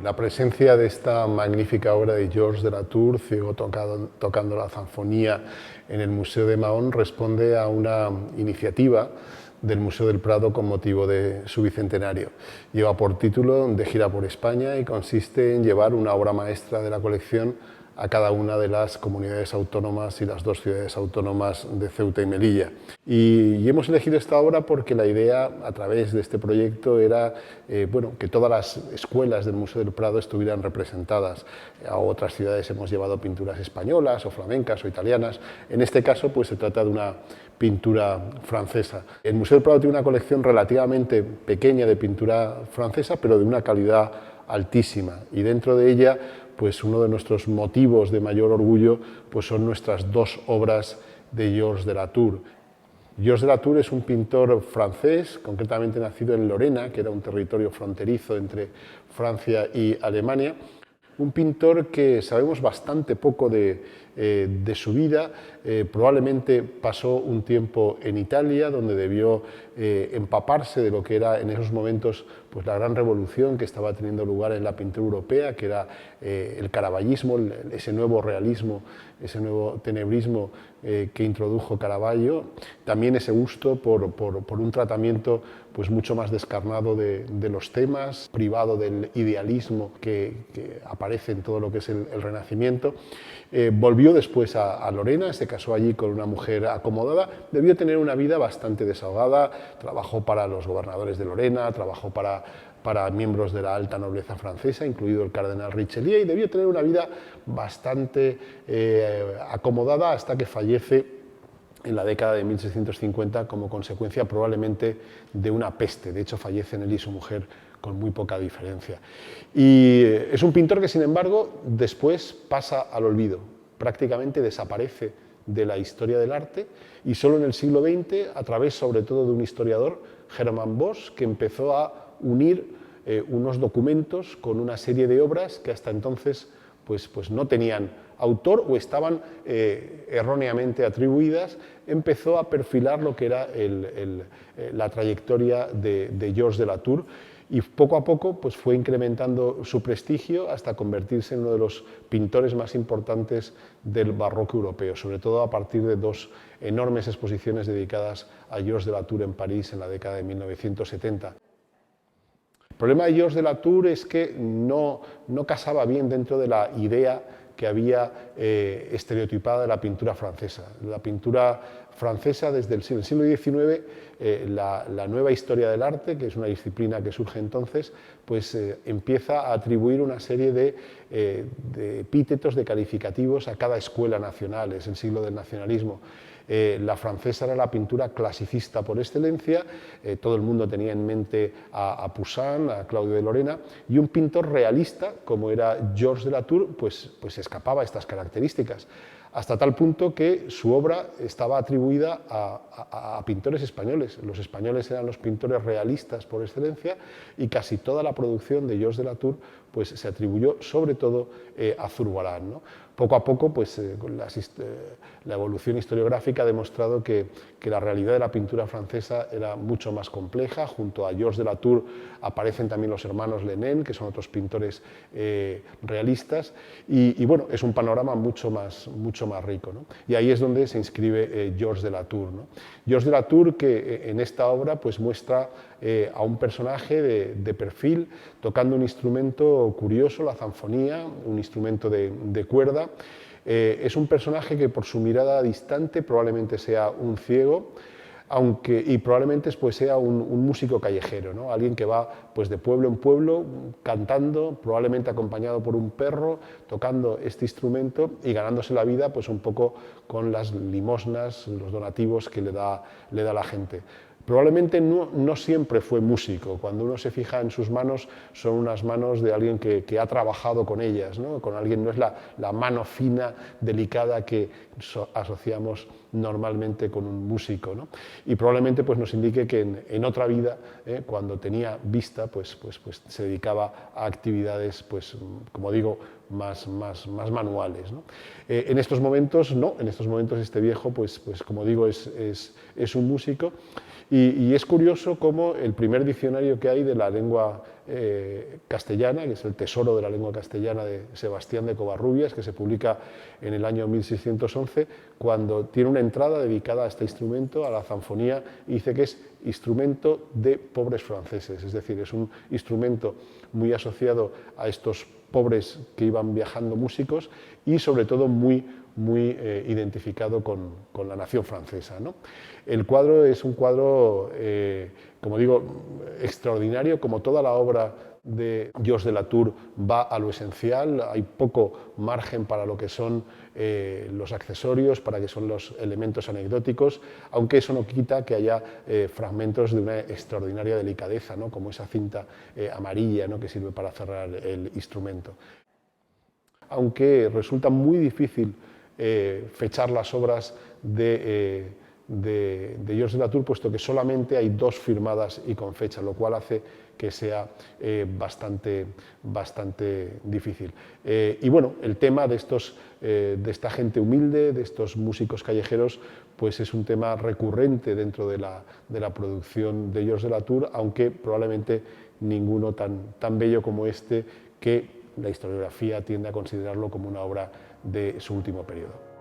La presencia de esta magnífica obra de Georges de Latour, ciego tocando la zanfonía, en el Museo de Mahón responde a una iniciativa del Museo del Prado con motivo de su bicentenario. Lleva por título De gira por España y consiste en llevar una obra maestra de la colección a cada una de las comunidades autónomas y las dos ciudades autónomas de Ceuta y Melilla. Y hemos elegido esta obra porque la idea a través de este proyecto era que todas las escuelas del Museo del Prado estuvieran representadas. A otras ciudades hemos llevado pinturas españolas o flamencas o italianas. En este caso pues, se trata de una pintura francesa. El Museo del Prado tiene una colección relativamente pequeña de pintura francesa, pero de una calidad altísima, y dentro de ella pues uno de nuestros motivos de mayor orgullo pues son nuestras dos obras de Georges de Latour. Georges de Latour es un pintor francés, concretamente nacido en Lorena, que era un territorio fronterizo entre Francia y Alemania. Un pintor que sabemos bastante poco de su vida. Probablemente pasó un tiempo en Italia, donde debió empaparse de lo que era en esos momentos pues, la gran revolución que estaba teniendo lugar en la pintura europea, que era el caravallismo, ese nuevo realismo, ese nuevo tenebrismo que introdujo Caravaggio. También ese gusto por un tratamiento pues, mucho más descarnado de los temas, privado del idealismo que aparece en todo lo que es el Renacimiento. Volvió después a Lorena, se casó allí con una mujer acomodada, debió tener una vida bastante desahogada, trabajó para los gobernadores de Lorena, trabajó para miembros de la alta nobleza francesa, incluido el cardenal Richelieu, y debió tener una vida bastante acomodada hasta que fallece en la década de 1650 como consecuencia probablemente de una peste. De hecho, fallecen él y su mujer con muy poca diferencia. Y es un pintor que, sin embargo, después pasa al olvido, prácticamente desaparece de la historia del arte, y solo en el siglo XX, a través sobre todo de un historiador, Hermann Bosch, que empezó a unir unos documentos con una serie de obras que hasta entonces pues no tenían autor o estaban erróneamente atribuidas, empezó a perfilar lo que era la trayectoria de Georges de Latour, y poco a poco pues, fue incrementando su prestigio hasta convertirse en uno de los pintores más importantes del barroco europeo, sobre todo a partir de dos enormes exposiciones dedicadas a Georges de Latour en París en la década de 1970. El problema de Georges de Latour es que no casaba bien dentro de la idea que había estereotipada de la pintura francesa. La pintura francesa, desde el siglo XIX, la nueva historia del arte, que es una disciplina que surge entonces, pues empieza a atribuir una serie de epítetos, de calificativos a cada escuela nacional. Es el siglo del nacionalismo. La francesa era la pintura clasicista por excelencia, todo el mundo tenía en mente a Poussin, a Claudio de Lorena, y un pintor realista como era Georges de Latour pues escapaba a estas características, hasta tal punto que su obra estaba atribuida a pintores españoles. Los españoles eran los pintores realistas por excelencia, y casi toda la producción de Georges de Latour pues, se atribuyó sobre todo a Zurbarán, ¿no? Poco a poco, pues, la evolución historiográfica ha demostrado que la realidad de la pintura francesa era mucho más compleja. Junto a Georges de Latour aparecen también los hermanos Lenain, que son otros pintores realistas, y bueno, es un panorama mucho más rico, ¿no? Y ahí es donde se inscribe Georges de Latour, ¿no? Georges de Latour, que en esta obra pues, muestra a un personaje de perfil tocando un instrumento curioso, la zanfonía, un instrumento de cuerda. Es un personaje que por su mirada distante probablemente sea un ciego, y probablemente pues, sea un músico callejero, ¿no? Alguien que va pues, de pueblo en pueblo cantando, probablemente acompañado por un perro, tocando este instrumento y ganándose la vida pues, un poco con las limosnas, los donativos que le da la gente. Probablemente no siempre fue músico. Cuando uno se fija en sus manos, son unas manos de alguien que ha trabajado con ellas, ¿no? Con alguien, no es la mano fina, delicada que asociamos normalmente con un músico, ¿no? Y probablemente pues, nos indique que en otra vida, cuando tenía vista, pues se dedicaba a actividades, pues, como digo, más manuales, ¿no? En estos momentos no, en estos momentos este viejo, pues como digo, es un músico, y es curioso cómo el primer diccionario que hay de la lengua castellana, que es el Tesoro de la lengua castellana de Sebastián de Covarrubias, que se publica en el año 1611, cuando tiene una entrada dedicada a este instrumento, a la zanfonía, y dice que es instrumento de pobres franceses, es decir, es un instrumento muy asociado a estos pobres que iban viajando músicos y sobre todo muy identificado con la nación francesa, ¿no? El cuadro es un cuadro, como digo, extraordinario, como toda la obra de Georges de Latour va a lo esencial, hay poco margen para lo que son los accesorios, para que son los elementos anecdóticos, aunque eso no quita que haya fragmentos de una extraordinaria delicadeza, ¿no? Como esa cinta amarilla, ¿no? Que sirve para cerrar el instrumento. Aunque resulta muy difícil fechar las obras de Georges de Latour, puesto que solamente hay 2 firmadas y con fecha, lo cual hace que sea bastante difícil. Y bueno, el tema de esta gente humilde, de estos músicos callejeros, pues es un tema recurrente dentro de la producción de Georges de Latour, aunque probablemente ninguno tan bello como este, que la historiografía tiende a considerarlo como una obra de su último periodo.